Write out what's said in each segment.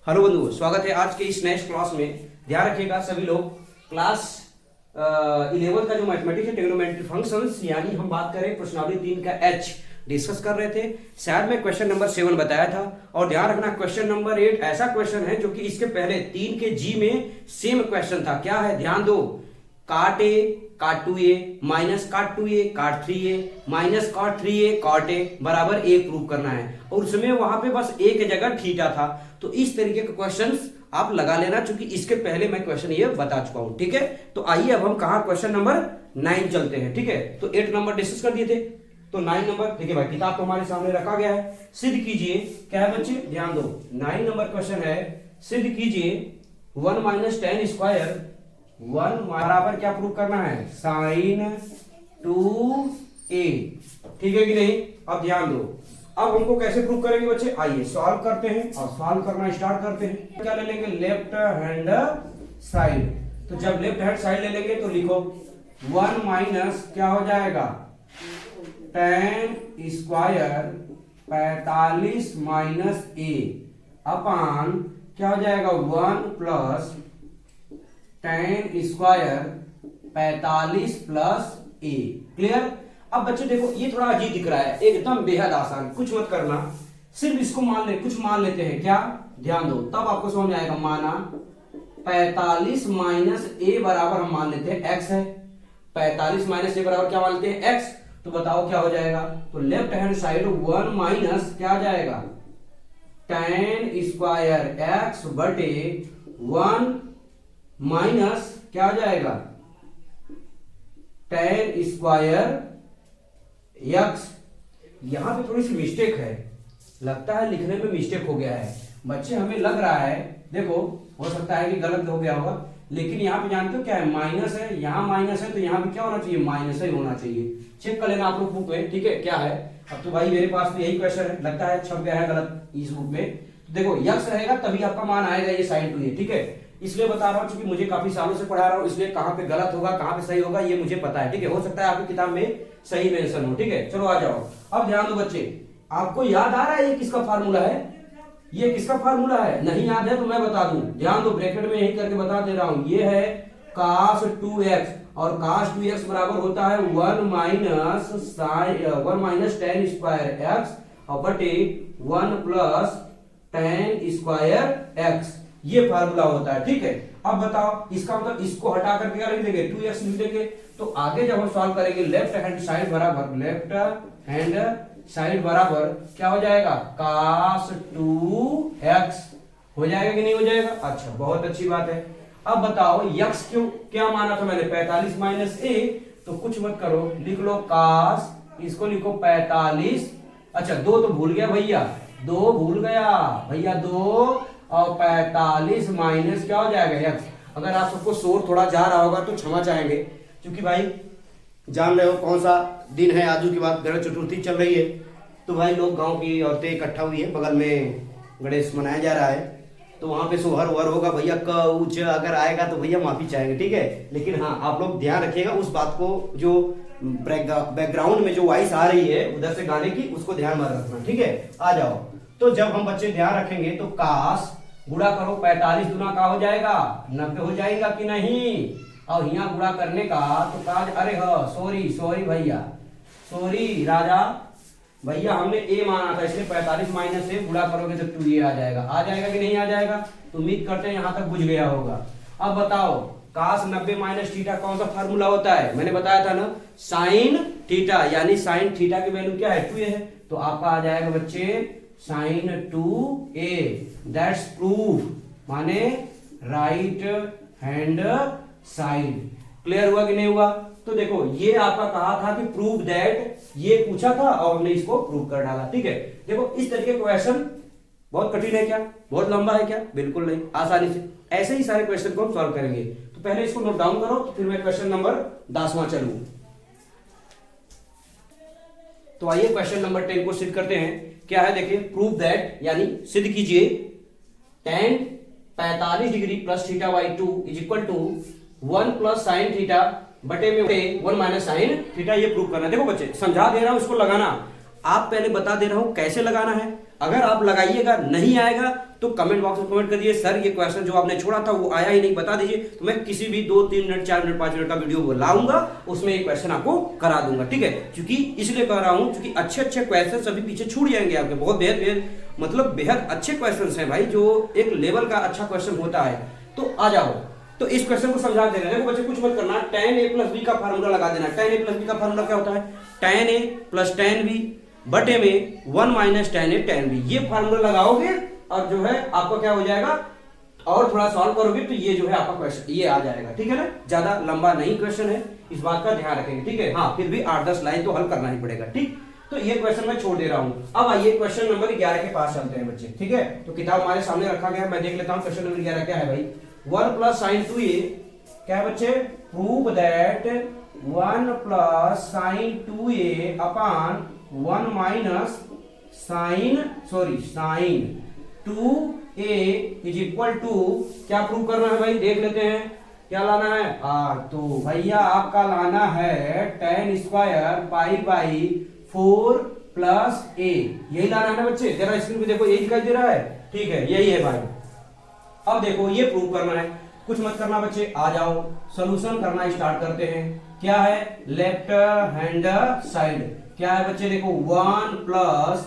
Hello बंधुओं, स्वागत है आज के इस नए क्लास में। ध्यान रखिएगा सभी लोग, क्लास 11 का जो मैथमेटिक्स है ट्रिग्नोमेट्री फंक्शंस, यानी हम बात करें प्रश्नावली 3 का एच डिस्कस कर रहे थे। शायद मैं क्वेश्चन नंबर 7 बताया था। और ध्यान रखना क्वेश्चन नंबर 8 ऐसा क्वेश्चन है जो कि इसके पहले 3 के जी में सेम क्वेश्चन था। क्या है, ध्यान दो। काट ए काट 2a माइनस काट 2a काट 3a माइनस काट 3a काट ए बराबर a प्रूव करना है। और उसमें वहां पे बस a की जगह थीटा था। तो इस तरीके के क्वेश्चंस आप लगा लेना, क्योंकि इसके पहले मैं क्वेश्चन ये बता चुका हूं। ठीक है, तो आइए अब हम कहा क्वेश्चन नंबर 9 चलते हैं। ठीक है, तो 8 नंबर डिस्कस कर दिए थे, तो 9 नंबर देखिए भाई, किताब तो हमारे सामने रखा गया है। सिद्ध कीजिए, क्या है बच्चे, ध्यान दो। 9 नंबर क्वेश्चन है, सिद्ध कीजिए 1 माइनस टेन स्क्वायर 1 बराबर क्या प्रूव करना है, साइन 2a। ठीक है कि नहीं। अब ध्यान दो, अब हमको कैसे प्रूव करेंगे बच्चे, आइए सॉल्व करते हैं और सॉल्व करना स्टार्ट करते हैं। क्या ले लेंगे, लेफ्ट हैंड साइड। तो जब लेफ्ट हैंड साइड ले लेंगे तो लिखो 1 माइनस क्या हो जाएगा, टेन स्क्वायर 45 माइनस a अपान क्या हो जाएगा 1 plus ten square 45 plus a। Clear. अब बच्चे देखो, ये थोड़ा अजीब दिख रहा है, एकदम बेहद आसान, कुछ मत करना, सिर्फ इसको कुछ मान लेते हैं। क्या, ध्यान दो, तब आपको समझ में आएगा। माना 45 माइनस a बराबर हम मान लेते हैं x है। 45 माइनस a बराबर क्या मान लेते हैं, x। तो बताओ क्या हो जाएगा, तो लेफ्ट हैंड साइड 1 माइनस क्या आ जाएगा, टेन स्क्वायर x बटे 1 माइनस क्या हो जाएगा, टेन स्क्वायर x। यहां पे थोड़ी सी मिस्टेक है, लगता है लिखने में मिस्टेक हो गया है बच्चे, हमें लग रहा है। देखो, हो सकता है कि गलत हो गया होगा, लेकिन यहाँ पे जानते हो क्या है, माइनस है, यहाँ माइनस है, तो यहाँ पे क्या होना चाहिए, माइनस ही होना चाहिए। चेक कर लेना आप लोग बुक में। ठीक है, क्या है। अब तो भाई मेरे पास तो यही क्वेश्चन है, लगता है छप गया है गलत इस बुक में। तो देखो, यक्स रहेगा तभी आपका मान आएगा ये साइन 2a। ठीक है, इसलिए बता रहा हूं, क्योंकि मुझे काफी सालों से पढ़ा रहा हूं, इसलिए कहां पे गलत होगा कहां पे सही होगा ये मुझे पता है। ठीक है, हो सकता है आपकी किताब में सही मेंशन हो। ठीक है, चलो आ जाओ। अब ध्यान दो बच्चे, आपको याद आ रहा है ये किसका फार्मूला है, ये किसका फार्मूला है, नहीं याद है तो मैं बता दूं। ध्यान दो, ब्रैकेट में यही करके बता दे रहा हूं। ये है cos 2x, और cos 2x बराबर होता है 1 माइनस टेन स्क्वायर x और बटे 1 प्लस टेन स्क्वायर x। ये फार्मूला होता है। ठीक है, अब बताओ इसका मतलब इसको हटा करके क्या लिख देंगे, 2x लिख देंगे। तो आगे जब हम सॉल्व करेंगे, लेफ्ट हैंड साइड बराबर क्या हो जाएगा, cos 2x हो जाएगा कि नहीं हो जाएगा। अच्छा, बहुत अच्छी बात है। अब बताओ x क्यों, क्या माना था मैंने, 45 माइनस a। तो कुछ मत करो, लिख लो cos, इसको लिखो 45। अच्छा, 2 तो भूल गया भैया, 2 भूल गया भैया, 2 और 45 माइनस क्या हो जाएगा x। अगर आप सबको शोर थोड़ा जा रहा होगा तो क्षमा चाहेंगे, क्योंकि भाई जान रहे हो कौन सा दिन है, आजू के बाद गणेश चतुर्थी चल रही है। तो भाई लोग, गांव की औरतें इकट्ठा हुई है, बगल में गणेश मनाया जा रहा है, तो वहां पे सोहर वहर होगा भैया, कऊच अगर आएगा तो भैया माफी चाहेंगे। ठीक है, लेकिन हाँ आप लोग ध्यान रखिएगा उस बात को, जो बैकग्राउंड में जो वॉइस आ रही है उधर से गाने की, उसको ध्यान में रखना। ठीक है, आ जाओ। तो जब हम बच्चे ध्यान रखेंगे तो काश गुणा करो 45 दुना का हो जाएगा 90 हो जाएगा कि नहीं। और यहाँ गुणा करने का तो काज, अरे हाँ सॉरी भैया, सॉरी राजा भैया, हमने a माना था, इसलिए 45 माइनस से गुणा करोगे तो 2a आ जाएगा कि नहीं आ जाएगा। तो उम्मीद करते हैं यहाँ तक बुझ गया होगा। अब बताओ, cos 90 माइनस थीटा कौन सा फार्मूला होता है, मैंने बताया था ना, साइन थीटा, यानी साइन थीटा की वैल्यू क्या है, 2a है। तो आपका आ जाएगा बच्चे साइन 2a, दैट्स प्रूफ, माने राइट हैंड साइड। क्लियर हुआ कि नहीं हुआ। तो देखो, ये आपका कहा था कि प्रूव दैट, ये पूछा था और हमने इसको प्रूव कर डाला। ठीक है, देखो इस तरीके का क्वेश्चन बहुत कठिन है क्या, बहुत लंबा है क्या, बिल्कुल नहीं, आसानी से ऐसे ही सारे क्वेश्चन को हम सॉल्व करेंगे। तो पहले इसको नोट डाउन करो, तो फिर मैं क्वेश्चन नंबर 10वां चलूं। तो आइए क्वेश्चन नंबर 10 को सिद्ध करते हैं। क्या है देखिए, प्रूव दैट, यानी सिद्ध कीजिए tan 45 degree plus theta by 2 is equal to 1 plus sine theta बटे में 1 माइनस साइन थीटा। ये प्रूव करना है। देखो बच्चे, समझा दे रहा हूं, इसको लगाना। आप पहले बता दे रहा हूं कैसे लगाना है, अगर आप लगाइएगा नहीं आएगा तो कमेंट बॉक्स में कमेंट करिए सर ये क्वेश्चन जो आपने छोड़ा था वो आया ही नहीं, बता दीजिए, तो मैं किसी भी 2-3 मिनट 4 मिनट 5 मिनट का वीडियो लाऊंगा, उसमें एक क्वेश्चन आपको करा दूंगा, ठीक है। क्योंकि इसलिए कह रहा हूं क्योंकि अच्छे अच्छे क्वेश्चन सभी पीछे छूट जाएंगे आपके, बहुत बेहद मतलब बेहद अच्छे क्वेश्चन हैं भाई, जो एक लेवल का अच्छा क्वेश्चन होता है। तो आ जाओ, तो इस क्वेश्चन को समझा देना। देखो बच्चे कुछ मत करना, tan a प्लस बी का फार्मूला लगा देना। tan a प्लस बी का फार्मूला क्या होता है? tan a plus tan b बटे में 1 minus tan a tan b, ये फार्मूला लगाओगे और जो है आपका क्या हो जाएगा, और थोड़ा सॉल्व करोगे तो ये जो है आपका क्वेश्चन ये आ जाएगा, ठीक है ना। ज्यादा लंबा नहीं क्वेश्चन है, इस बात का ध्यान रखेंगे, ठीक है। हाँ, फिर भी 8-10 लाइन तो हल करना ही पड़ेगा, ठीक। तो ये क्वेश्चन मैं छोड़ दे रहा हूं। अब आइए क्वेश्चन नंबर 11 के पास चलते हैं बच्चे, ठीक है। तो किताब हमारे सामने रखा गया है, मैं देख लेता हूं क्वेश्चन नंबर 11 क्या है भाई। 1 प्लस साइन 2a क्या है बच्चे? Prove that 1 plus sine 2a upon 1 minus sine 2a is equal to, क्या प्रूव करना है भाई, देख लेते हैं क्या लाना है। तो भैया आपका लाना है tan square pi by 4 plus a, यही लाना है ना बच्चे। जरा स्क्रीन पे देखो, यही दिखाई दे रहा है, ठीक है, यही है भाई। अब देखो ये प्रूव करना है, कुछ मत करना बच्चे, आ जाओ सॉल्यूशन करना स्टार्ट करते हैं। क्या है? लेफ्ट हैंड साइड क्या है बच्चे, देखो 1 प्लस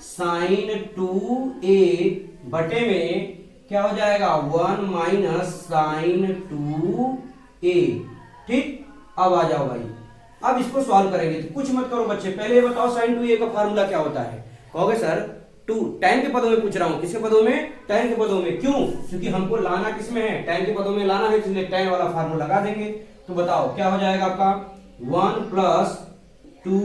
साइन 2a बटे में क्या हो जाएगा 1 माइनस साइन 2a, ठीक। अब आ जाओ भाई, अब इसको सॉल्व करेंगे। तो कुछ मत करो बच्चे, पहले ये बताओ साइन 2a का फार्मूला क्या होता है। कहोगे सर tan के पदों में पूछ रहा हूं, किसके पदों में? tan के पदों में। क्यों? क्योंकि हमको लाना किसमें है? tan के पदों में लाना है, इसलिए tan वाला फार्मूला लगा देंगे। तो बताओ क्या हो जाएगा आपका 1 प्लस 2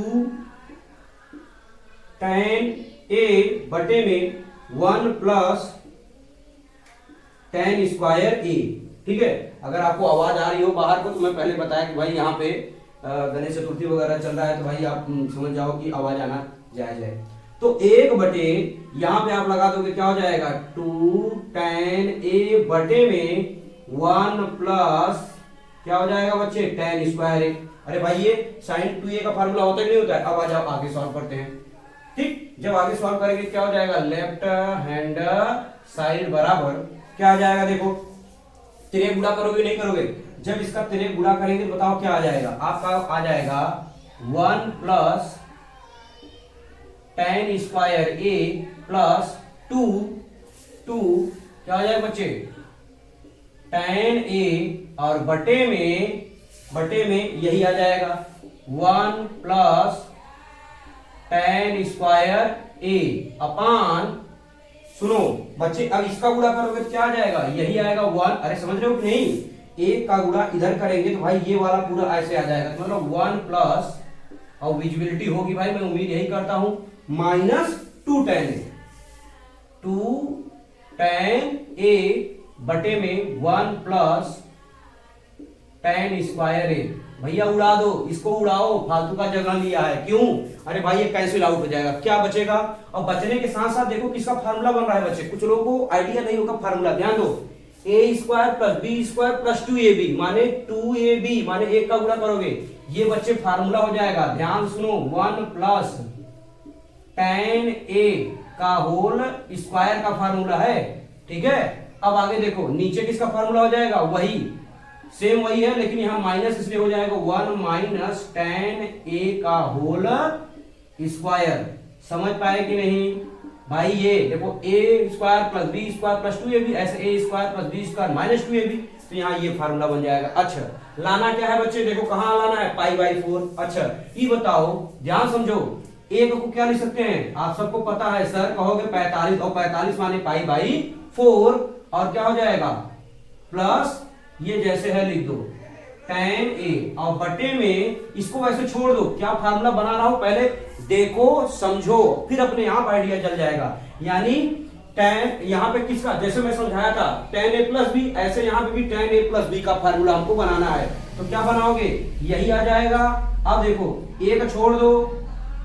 tan a बटे में 1 प्लस tan स्क्वायर a, ठीक है। अगर आपको आवाज आ रही हो बाहर को तो मैं पहले बताया कि भाई यहाँ पे गणेश चतुर्थी वगैरह चल रहा है, तो भाई आप समझ जाओ कि आवाज आना जायज है। तो 1 बटे यहां पे आप लगा दोगे, क्या हो जाएगा 2 tan a बटे में 1 प्लस क्या हो जाएगा बच्चे tan स्क्वायर a। अरे भाई ये sin 2a का फार्मूला होता है नहीं होता है। अब आ जाओ आगे सॉल्व करते हैं, ठीक। जब आगे सॉल्व करेंगे क्या हो जाएगा, लेफ्ट हैंड साइड बराबर क्या आ जाएगा, देखो तिरे गुणा करोगे नहीं करोगे, जब इसका तिरे गुणा करेंगे तो बताओ क्या आ जाएगा, आपका आ जाएगा 1 plus tan square a plus 2 क्या हो जाएगा बच्चे tan a, और बटे में यही आ जाएगा 1 प्लस tan स्क्वायर a अपान, सुनो बच्चे अब इसका गुणा करोगे तो क्या आ जाएगा, यही आएगा 1। अरे समझ रहे हो कि नहीं, एक का गुणा इधर करेंगे तो भाई ये वाला पूरा ऐसे आ जाएगा, तो मतलब 1 प्लस, और विजिबिलिटी होगी भाई, मैं उम्मीद यही करता हूं, माइनस 2 tan a बटे में 1 प्लस tan स्क्वायर a। भैया उड़ा दो, इसको उड़ाओ, फालतू का जगह लिया है, क्यों? अरे भाई ये कैंसिल आउट हो जाएगा, क्या बचेगा। और बचने के साथ साथ देखो किसका फार्मूला बन रहा है बच्चे, कुछ लोगों को आइडिया नहीं होगा फार्मूला, ध्यान दो। a square plus b square plus 2ab माने 2ab माने 1 का गुणा करोगे, ये बच्चे फार्मूला हो जाएगा। ध्यान सुनो, 1 प्लस tan a का होल स्क्वायर का फार्मूला है, ठीक है। अब आगे देखो नीचे किसका फार्मूला हो जाएगा, वही सेम वही है, लेकिन यहां माइनस इसलिए हो जाएगा 1 माइनस tan a का होल स्क्वायर। समझ पाए कि नहीं भाई, ये देखो a square plus b square plus 2ab, ऐसे a square plus b square minus 2ab, तो यहाँ ये फार्मूला बन जाएगा। अच्छा लाना क्या है बच्चे, देखो कहां लाना है, पाई बाई 4। अच्छा ये बताओ, ध्यान समझो, एक को क्या लिख सकते हैं, आप सबको पता है सर, कहोगे 45, और 45 माने पाई बाई 4, और क्या हो जाएगा प्लस, ये जैसे है लिख दो tan a, और बटे में इसको वैसे छोड़ दो, क्या फार्मूला बना रहा हूं पहले देखो समझो, फिर अपने आप आइडिया चल जाएगा। यानी tan यहां पे किसका, जैसे मैं समझाया था tan a प्लस b, ऐसे यहां पे भी tan a प्लस b का फार्मूला हमको बनाना है, तो क्या बनाओगे, यही आ जाएगा। अब देखो एक छोड़ दो,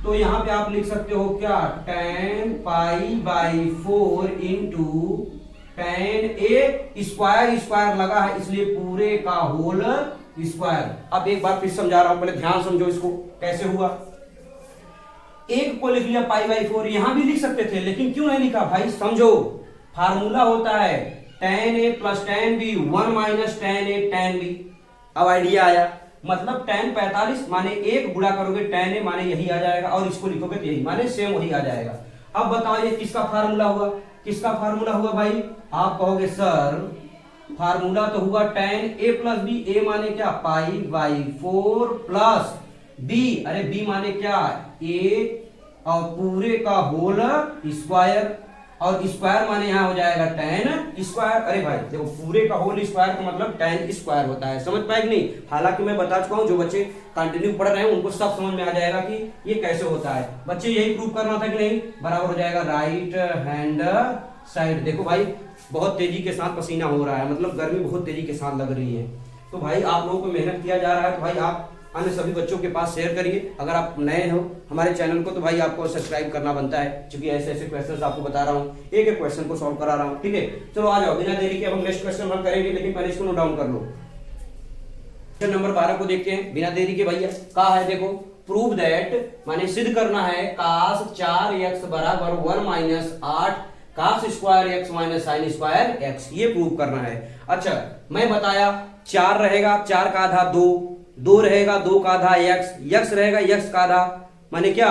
तो यहां पे आप लिख सकते हो क्या, tan pi by 4 into tan a square, square लगा है इसलिए पूरे का होल स्क्वायर। अब एक बार फिर समझा रहा हूं, पहले ध्यान समझो इसको कैसे हुआ। एक को लिख लिया π/4, यहां भी लिख सकते थे लेकिन क्यों नहीं लिखा भाई, समझो फार्मूला होता है tan a plus tan b 1 minus tan a tan b। अब आइडिया आया, मतलब tan 45 माने एक गुणा करोगे tan a माने यही आ जाएगा, और इसको लिखोगे तो यही माने सेम वही आ जाएगा। अब बताओ ये किसका फार्मूला हुआ, किसका फार्मूला हुआ भाई, आप कहोगे सर फार्मूला तो हुआ tan a plus b, a माने क्या π/4 प्लस b, अरे b माने क्या a और पूरे का होल स्क्वायर, और स्क्वायर माने यहां हो जाएगा tan स्क्वायर। अरे भाई देखो पूरे का होल स्क्वायर का मतलब tan स्क्वायर होता है, समझ पाए कि नहीं। हालांकि मैं बता चुका हूं, जो बच्चे कंटिन्यू पढ़ रहे हैं उनको सब समझ में आ जाएगा कि ये कैसे होता है। बच्चे यही प्रूव करना था कि नहीं, बराबर हो जाएगा राइट हैंड साइड। देखो भाई बहुत तेजी के साथ पसीना हो रहा है, मतलब गर्मी बहुत तेजी के साथ लग रही है, तो भाई आप लोगों को मेहनत किया जा रहा है, तो भाई आप अन्य सभी बच्चों के पास शेयर करिए। अगर आप नए हो हमारे चैनल को तो भाई आपको सब्सक्राइब करना बनता है, क्योंकि ऐसे ऐसे क्वेश्चंस आपको बता रहा हूँ, एक एक क्वेश्चन को सॉल्व करा रहा हूँ, ठीक है। चलो आ जाओ, बिना देरी के अब हम नेक्स्ट क्वेश्चन हल करेंगे, लेकिन पहले इसको नोट डाउन कर लो। क्वेश्चन नंबर 12 को देखते हैं बिना देरी के भैया। कहा है देखो, प्रूव दैट माने सिद्ध करना है cos 4x बराबर 1 minus 8 cos square x minus sine square x, ये प्रूव करना है। अच्छा मैं बताया 4 रहेगा, 4 का आधा 2 रहेगा, 2 का आधा x रहेगा, x का आधा माने क्या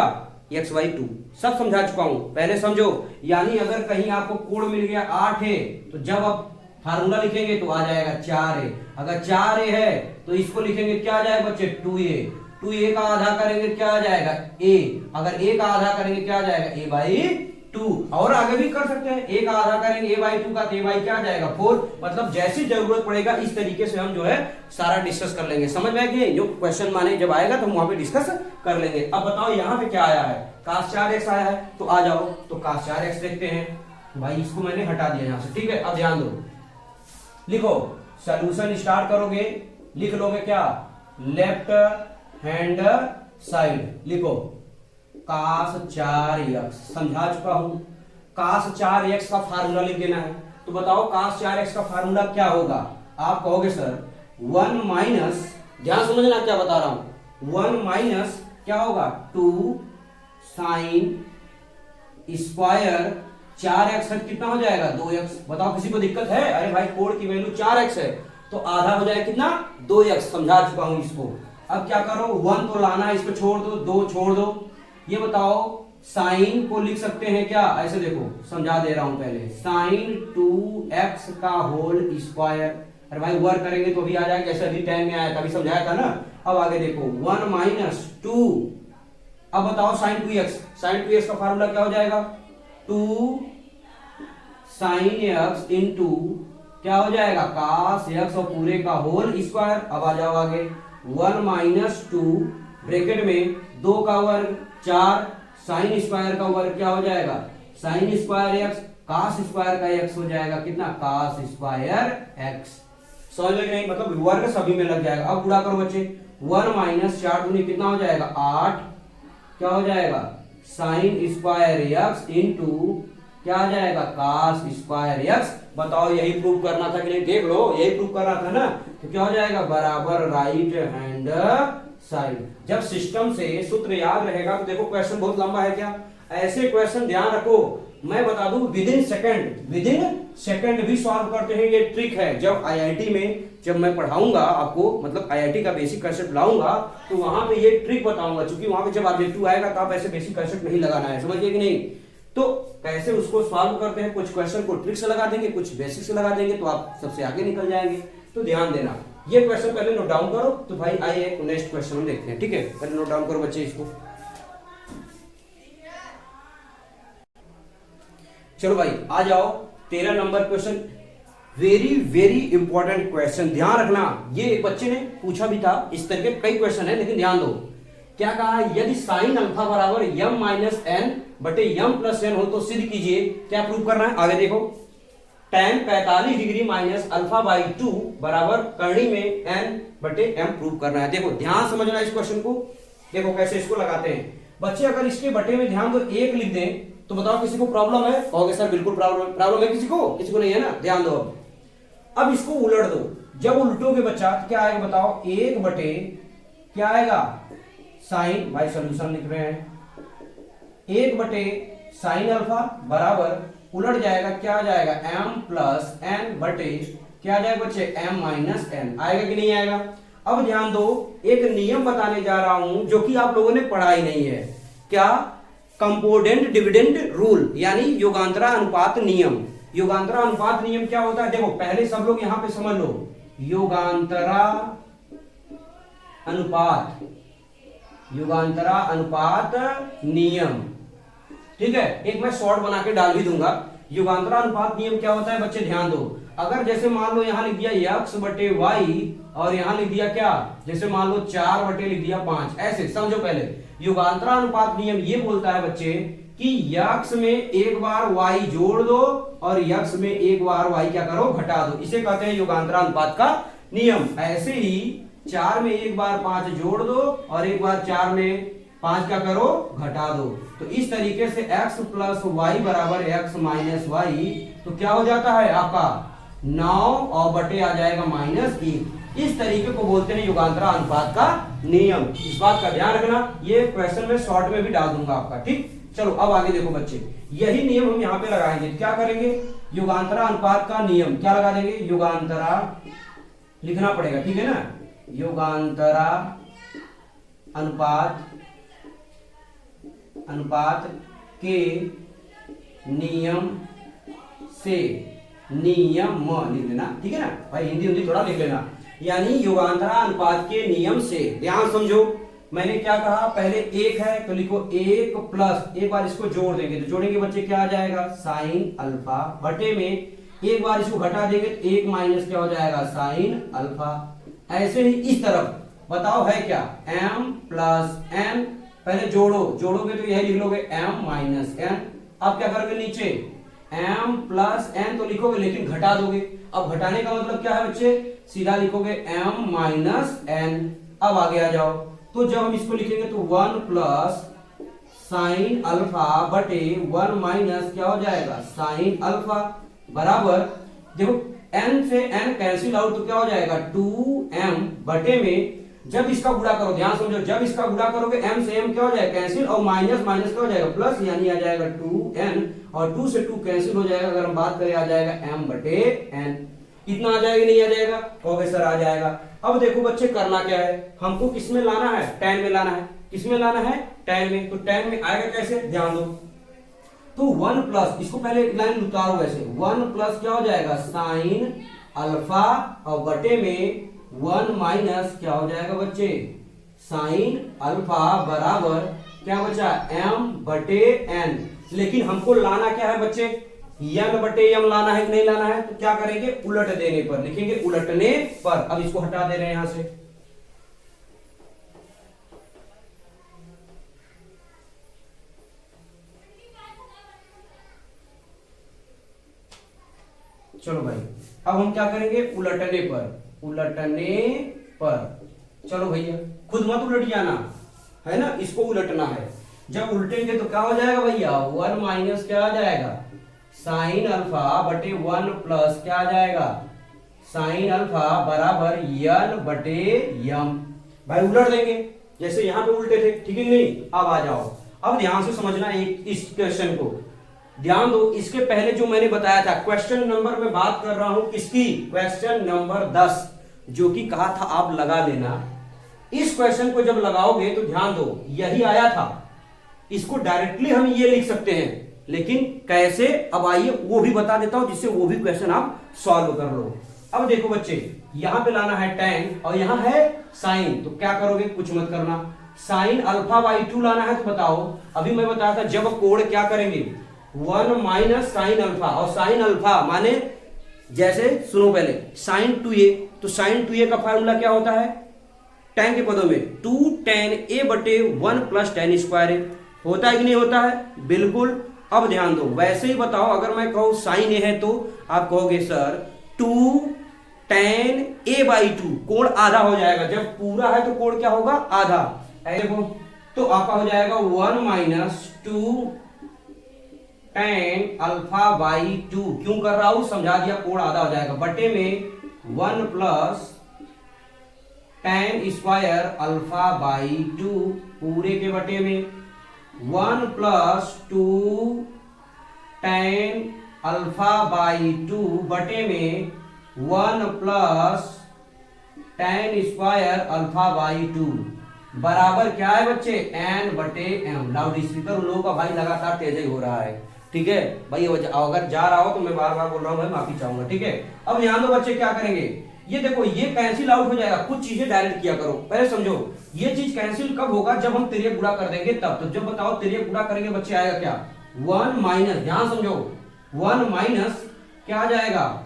x/2, सब समझा चुका हूं, पहले समझो। यानी अगर कहीं आपको कोण मिल गया 8 है, तो जब आप फार्मूला लिखेंगे तो आ जाएगा 4a, अगर 4a है तो इसको लिखेंगे क्या आ जाएगा बच्चे 2a का आधा करेंगे क्या आ जाएगा a, अगर a का आधा करेंगे क्या आ जाएगा a/2, और आगे भी कर सकते हैं, a का आधा करेंगे a/2 का, तो a क्या आ जाएगा 4। मतलब जैसी जरूरत पड़ेगा इस तरीके से हम जो है सारा डिस्कस कर लेंगे, समझ में कि जो क्वेश्चन माने जब आएगा तो हम वहां पे डिस्कस कर लेंगे। अब बताओ यहाँ पे क्या आया है, cos 4x आया है, तो आ जाओ तो cos 4x देखते हैं। भाई इसको मैंने हटा दिया यहाँ से, ठीक है। अब ध्यान दो, लिखो सॉल्यूशन स्टार्ट करोगे, लिख लोगे क्या लेफ्ट हैंड साइड, लिखो cos 4x, समझा चुका हूं। cos 4x का फार्मूला लिख देना है, तो बताओ cos 4x का फार्मूला क्या होगा। आप कहोगे सर 1 माइनस, ध्यान समझना क्या बता रहा हूं, 1 माइनस क्या होगा 2 साइन स्क्वायर 4x कितना हो जाएगा 2x। बताओ किसी को दिक्कत है, अरे भाई कोण की वैल्यू 4x है, तो आधा हो जाएगा कितना 2x, समझा चुका हूं इसको। अब क्या करो 1 तो लाना है, इसको छोड़ दो, 2 छोड़ दो। ये बताओ साइन को लिख सकते हैं क्या, ऐसे देखो समझा दे रहा हूं पहले, साइन 2x का होल स्क्वायर। अरे भाई वर्क करेंगे तो भी आ जाएगा, जैसे अभी टाइम में आया था, अभी समझाया था ना। अब आगे देखो 1 माइनस 2, अब बताओ साइन 2x का फार्मूला क्या हो जाएगा 2 साइन x इंटू क्या हो जाएगा cos x और पूरे का होल स्क्वायर। अब आ जाओ आगे 1 माइनस 2 ब्रैकेट में 2 का वर्ग 4 साइन स्क्वायर का वर्ग क्या हो जाएगा sine square x, cos square का x हो जाएगा कितना cos स्क्वायर x। समझ में नहीं, मतलब वर्ग सभी में लग जाएगा। अब गुणा करो बच्चे, 1 माइनस 4 दूनी कितना हो जाएगा 8, क्या हो जाएगा साइन स्क्वायर x इंटू क्या आ जाएगा cos स्क्वायर x। बताओ यही प्रूव करना था कि नहीं, देख लो यही प्रूव करना था ना, तो क्या हो जाएगा बराबर राइट हैंड साइड। जब सिस्टम से सूत्र याद रहेगा तो देखो क्वेश्चन बहुत लंबा है क्या, ऐसे क्वेश्चन ध्यान रखो, मैं बता दूं विद इन सेकंड भी सॉल्व करते हैं, ये ट्रिक है। जब आईआईटी में जब मैं पढ़ाऊंगा आपको, मतलब आईआईटी का बेसिक कंसेप्ट लाऊंगा, तो वहां पे ये ट्रिक बताऊंगा, क्योंकि वहां पे जब ऑब्जेक्टिव आएगा तो आप ऐसे बेसिक कंसेप्ट नहीं लगाना है, समझिए कि नहीं। तो कैसे उसको सॉल्व करते हैं, कुछ क्वेश्चन को ट्रिक से लगा देंगे, कुछ बेसिक से लगा देंगे, तो आप सबसे आगे निकल जाएंगे। तो ध्यान देना, ये क्वेश्चन पहले नोट डाउन करो, तो भाई आइए नेक्स्ट क्वेश्चन हम देखते हैं, ठीक है। पहले नोट डाउन करो बच्चे इसको। चलो भाई आ जाओ 13 number question, very important question, ध्यान रखना। ये बच्चे ने पूछा भी था, इस तरह के कई क्वेश्चन है, लेकिन ध्यान दो क्या कहा है, यदि साइन अल्फा बराबर m माइनस एन बटे m प्लस एन हो तो सिद्ध कीजिए। क्या प्रूव करना है, आगे देखो tan 45 degree minus alpha by 2 बराबर करनी में n बटे m प्रूव करना है। देखो ध्यान समझना इस क्वेश्चन को, देखो कैसे इसको लगाते हैं बच्चे। अगर इसके बटे में ध्यान दो 1 लिख दें तो बताओ किसी को प्रॉब्लम है, कहोगे सर बिल्कुल प्रॉब्लम है, किसी को नहीं है ना। ध्यान दो, अब इसको उलट दो, जब उल्टोगे बच्चा तो क्या आएगा बताओ 1 बटे क्या आएगा साइन, भाई सोल्यूशन लिख रहे हैं 1 बटे साइन अल्फा बराबर उलट जाएगा, क्या आ जाएगा m प्लस एन बटे क्या आ जाएगा बच्चे m माइनस एन। आएगा कि नहीं आएगा? अब ध्यान दो, एक नियम बताने जा रहा हूं जो कि आप लोगों ने पढ़ा ही नहीं है। क्या? कंपोनेंट डिविडेंड रूल, यानी युगांतरा अनुपात नियम। युगांतरा अनुपात नियम क्या होता है? देखो पहले सब लोग यहां पे समझ लो, युगांतरा अनुपात, युगांतरा अनुपात नियम, ठीक है। एक मैं शॉर्ट बना के डाल भी दूंगा। युगांतरा अनुपात नियम क्या होता है बच्चे? ध्यान दो, अगर जैसे मान लो यहां लिख दिया x बटे वाई और यहां लिख दिया क्या, जैसे मान लो 4 बटे लिख दिया 5, ऐसे समझो। पहले युगांतरा अनुपात नियम ये बोलता है बच्चे कि x में एक बार y जोड़ दो और x में एक बार y क्या करो, घटा दो। इसे कहते हैं युगांतरा अनुपात का नियम। ऐसे ही 4 में एक बार 5 जोड़ दो और एक बार 4 में 5 क्या करो, घटा दो। तो इस तरीके से x प्लस वाई बराबर x माइनस वाई, तो क्या हो जाता है आपका 9 और बटे आ जाएगा -1। इस तरीके को बोलते हैं युगांतरा अनुपात का नियम। इस बात का ध्यान रखना, ये क्वेश्चन में शॉर्ट में भी डाल दूंगा आपका, ठीक। चलो अब आगे देखो बच्चे, यही नियम हम यहाँ पे लगाएंगे। क्या करेंगे? युगांतरा अनुपात का नियम क्या लगा देंगे? युगांतरा लिखना पड़ेगा, ठीक है ना। युगांतरा अनुपात के नियम से, नियम लिख लेना, ठीक है ना भाई, हिंदी थोड़ा लिख लेना। यानी युगांतरा अनुपात के नियम से, ध्यान समझो। मैंने क्या कहा? पहले 1 है तो लिखो 1 प्लस, एक बार इसको जोड़ देंगे तो जोड़ेंगे बच्चे क्या आ जाएगा, साइन अल्फा बटे में एक बार इसको घटा देंगे तो 1 माइनस क्या हो जाएगा, साइन अल्फा। ऐसे ही इस तरफ बताओ है क्या, m प्लस एन, पहले जोड़ोगे तो यही लिख लोगे m माइनस एन। अब क्या करोगे, नीचे m प्लस एन तो लिखोगे लेकिन घटा दोगे। अब घटाने का मतलब क्या है बच्चे, सीधा लिखोगे m माइनस एन। अब आगे आ जाओ, तो जब हम इसको लिखेंगे तो 1 प्लस साइन अल्फा बटे 1 माइनस क्या हो जाएगा, साइन अल्फा बराबर, देखो n से n कैंसिल आउट तो क्या हो जाएगा 2m बटे में, जब इसका गुणा करो, ध्यान समझो, जब इसका गुणा करोगे m से m क्या हो जाएगा, कैंसिल, और माइनस माइनस क्या हो जाएगा, प्लस, यानी आ जाएगा 2n, और 2 से 2 कैंसिल हो जाएगा। अगर हम बात करें आ जाएगा m बटे n। कितना आ जाएगा, नहीं आ जाएगा? कहोगे सर आ जाएगा। अब देखो बच्चे करना क्या है, हमको किस में लाना है, tan में लाना है। किस में लाना है, tan में। तो tan में आएगा कैसे, ध्यान दो, तो 1 प्लस, इसको पहले एक लाइन उतारो वैसे, 1 प्लस क्या हो जाएगा, साइन अल्फा, और बटे में 1 माइनस क्या हो जाएगा बच्चे, साइन अल्फा बराबर क्या बचा, m बटे n। लेकिन हमको लाना क्या है बच्चे, n बटे m लाना है कि नहीं लाना है? तो क्या करेंगे, उलट देने पर लिखेंगे, उलटने पर। अब इसको हटा दे रहे हैं यहां से, चलो भाई। अब हम क्या करेंगे, उलटने पर, उलटने पर। चलो भैया खुद मत उलट जाना है ना, इसको उलटना है। जब उल्टेंगे तो क्या हो जाएगा भैया, 1 माइनस क्या आ जाएगा, साइन अल्फा बटे 1 प्लस क्या आ जाएगा, साइन अल्फा बराबर n बटे m। भाई उलट देंगे जैसे यहां पे उल्टे थे, ठीक है नहीं। अब आ जाओ, अब ध्यान से समझना एक इस क्वेश्चन को, ध्यान दो। इसके पहले जो मैंने बताया था क्वेश्चन नंबर में बात कर रहा हूं किसकी, क्वेश्चन नंबर 10, जो कि कहा था आप लगा लेना। इस क्वेश्चन को जब लगाओगे तो ध्यान दो, यही आया था। इसको डायरेक्टली हम ये लिख सकते हैं, लेकिन कैसे, अब आइए वो भी बता देता हूं, जिससे वो भी क्वेश्चन आप सॉल्व कर लो। अब देखो बच्चे, यहां पे लाना है tan और यहां है साइन, तो क्या करोगे, कुछ मत करना। साइन अल्फा बाई 2 लाना है, तो बताओ, अभी मैं बताया था जब कोण क्या करेंगे, 1 माइनस साइन अल्फा, और साइन अल्फा माने जैसे सुनो पहले, साइन 2a, तो साइन 2a का फार्मूला क्या होता है, tan के पदों में 2 tan a बटे 1 प्लस tan स्क्वायर a, होता है कि नहीं होता है, बिल्कुल। अब ध्यान दो, वैसे ही बताओ, अगर मैं कहूं साइन a है तो आप कहोगे सर 2 tan a बाई 2, कोण आधा हो जाएगा, जब पूरा है तो कोण क्या होगा, आधा। देखो तो आपका हो जाएगा 1 माइनस 2 tan अल्फा बाई 2, क्यों कर रहा हूं, समझा दिया, कोण आधा हो जाएगा, बटे में 1 plus tan square alpha by 2 पूरे के बटे में, 1 प्लस 2 tan अल्फा बाई 2 बटे में 1 plus tan square alpha by 2 बराबर क्या है बच्चे, n बटे m। लाउड स्पीकर उन लोगों का भाई लगातार तेज ही हो रहा है, ठीक है भाई। अगर जा रहा हो तो मैं बार बार बोल रहा हूँ भाई, माफी चाहूंगा, ठीक है। अब ध्यान दो बच्चे, क्या करेंगे, ये देखो ये कैंसिल आउट हो जाएगा, कुछ चीजें डायरेक्ट किया करो। पहले समझो ये चीज कैंसिल कब होगा, जब हम तिर्यक गुणा कर देंगे तब। तो जब बताओ तिर्यक गुणा करेंगे बच्चे, आएगा क्या, 1 माइनस, ध्यान समझो, 1 माइनस क्या आ जाएगा,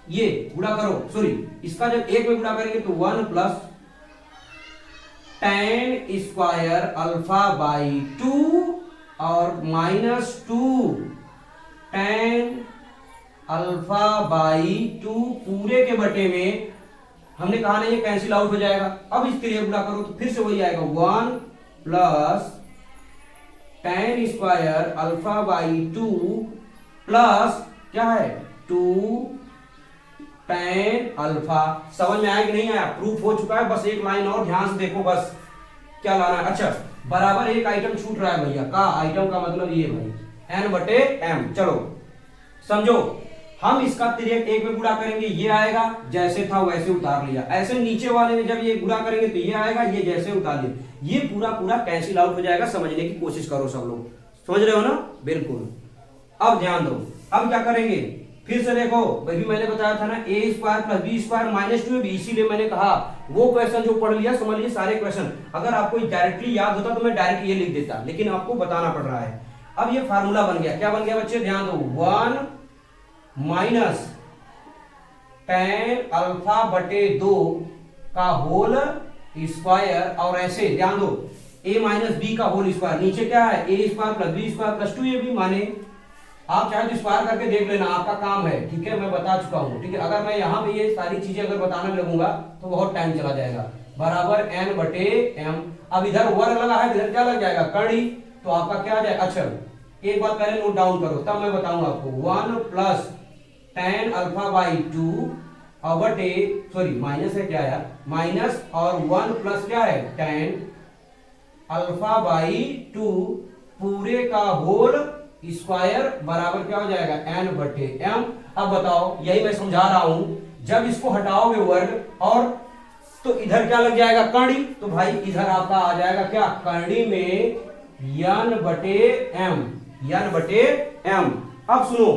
ये गुणा करो, सॉरी इसका जब एक में गुणा करेंगे तो 1 plus tan square alpha by 2 और माइनस 2 tan अल्फा बाई 2 पूरे के बटे में, हमने कहा ना ये कैंसिल आउट हो जाएगा। अब इस क्रिया गुणा करो तो फिर से वही आएगा, 1 plus tan square alpha by 2 plus क्या है 2 tan अल्फा। समझ में आया कि नहीं आया, प्रूफ हो चुका है, बस एक लाइन और ध्यान से देखो, बस क्या लाना है। अच्छा बराबर एक आइटम छूट रहा है भैया, का आइटम का मतलब ये भाई n बटे m। चलो समझो, हम इसका तिर्यक एक में गुणा करेंगे, ये आएगा जैसे था वैसे उतार लिया। ऐसे नीचे वाले में जब ये गुणा करेंगे तो ये आएगा, ये जैसे उतार लिया, ये पूरा पूरा कैंसिल आउट हो जाएगा। समझने की कोशिश करो सब लोग, समझ रहे हो ना, बिल्कुल। अब ध्यान दो, अब क्या करेंगे, फिर से देखो भाई, मैंने बताया था ना a square plus B square minus 2 है, इसीलिए मैंने कहा वो क्वेश्चन जो पढ़ लिया समझ लिए सारे क्वेश्चन। अगर आपको डायरेक्टली याद होता तो मैं डायरेक्ट ये लिख देता, लेकिन आपको बताना पड़ रहा है। अब ये फार्मूला बन गया, क्या बन गया बच्चे, ध्यान दो, 1 माइनस tan अल्फा बटे 2 का होल स्क्वायर, और ऐसे ध्यान दो a माइनस बी का होल स्क्वायर, नीचे क्या है a square plus B square plus 2ab, माने आप चाहे तो स्क्वायर करके देख लेना, आपका काम है, ठीक है, मैं बता चुका हूं, ठीक है। अगर मैं यहाँ पे ये सारी चीजें अगर बताने लगूंगा तो बहुत टाइम चला जाएगा। बराबर n बटे m। अब इधर वर्ग लगा है, इधर क्या लग जाएगा, कड़ी, तो आपका क्या आ जाएगा। अच्छा एक बात पहले नोट डाउन करो, तब मैं बताऊंगा आपको, 1 प्लस tan अल्फा बाई 2 और बटे, सॉरी माइनस है क्या यार, माइनस और 1 प्लस क्या है tan अल्फा बाई 2 पूरे का होल स्क्वायर बराबर क्या हो जाएगा, n बटे m। अब बताओ, यही मैं समझा रहा हूं, जब इसको हटाओगे वर्ग और तो इधर क्या लग जाएगा, कड़ी, तो भाई इधर आपका आ जाएगा क्या, कड़ी में n बटे m, n बटे m। अब सुनो,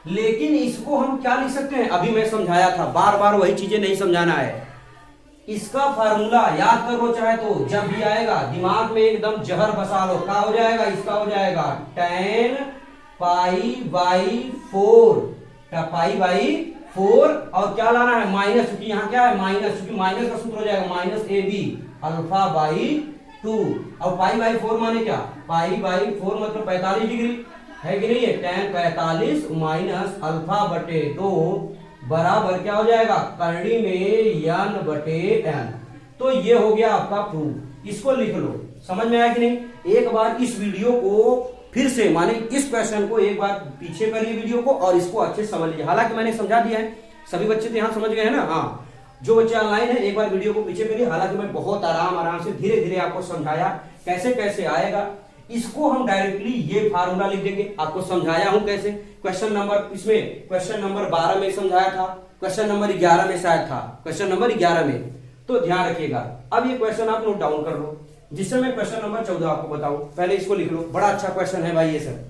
लेकिन इसको हम क्या लिख सकते हैं, अभी मैं समझाया था, बार बार वही चीजें नहीं समझाना है। इसका फार्मूला याद कर लो चाहे तो, जब भी आएगा दिमाग में एकदम जहर बसा लो, क्या हो जाएगा, इसका हो जाएगा tan pi by 4, pi by 4, और क्या लाना है माइनस, क्योंकि यहाँ क्या है माइनस, क्योंकि माइनस का सूत्र हो जाएगा माइनस ab अल्फा बाई 2, और पाई बाई 4 माने क्या, पाई बाई 4 मतलब 45 डिग्री है कि नहीं है, tan 45 माइनस अल्फा बटे 2 बराबर क्या हो जाएगा, करड़ी में n बटे n। तो ये हो गया आपका प्रूफ, इसको लिख लो। समझ में आया कि नहीं, एक बार इस वीडियो को फिर से, माने इस क्वेश्चन को एक बार पीछे करिए वीडियो को और इसको अच्छे से समझ लीजिए। हालांकि मैंने समझा दिया है, सभी बच्चे तो यहाँ समझ गए हैं ना, हाँ जो बच्चे ऑनलाइन है एक बार वीडियो को पीछे करिए। हालांकि मैं बहुत आराम से धीरे धीरे आपको समझाया कैसे कैसे आएगा। इसको हम डायरेक्टली ये फार्मूला लिख देंगे, आपको समझाया हूं कैसे। क्वेश्चन नंबर, इसमें क्वेश्चन नंबर 12 में समझाया था, क्वेश्चन नंबर 11 में शायद था, क्वेश्चन नंबर 11 में, तो ध्यान रखिएगा। अब ये क्वेश्चन आप नोट डाउन कर लो, जिससे मैं क्वेश्चन नंबर 14 आपको बताऊं। पहले इसको लिख लो, बड़ा अच्छा क्वेश्चन है भाई ये सर।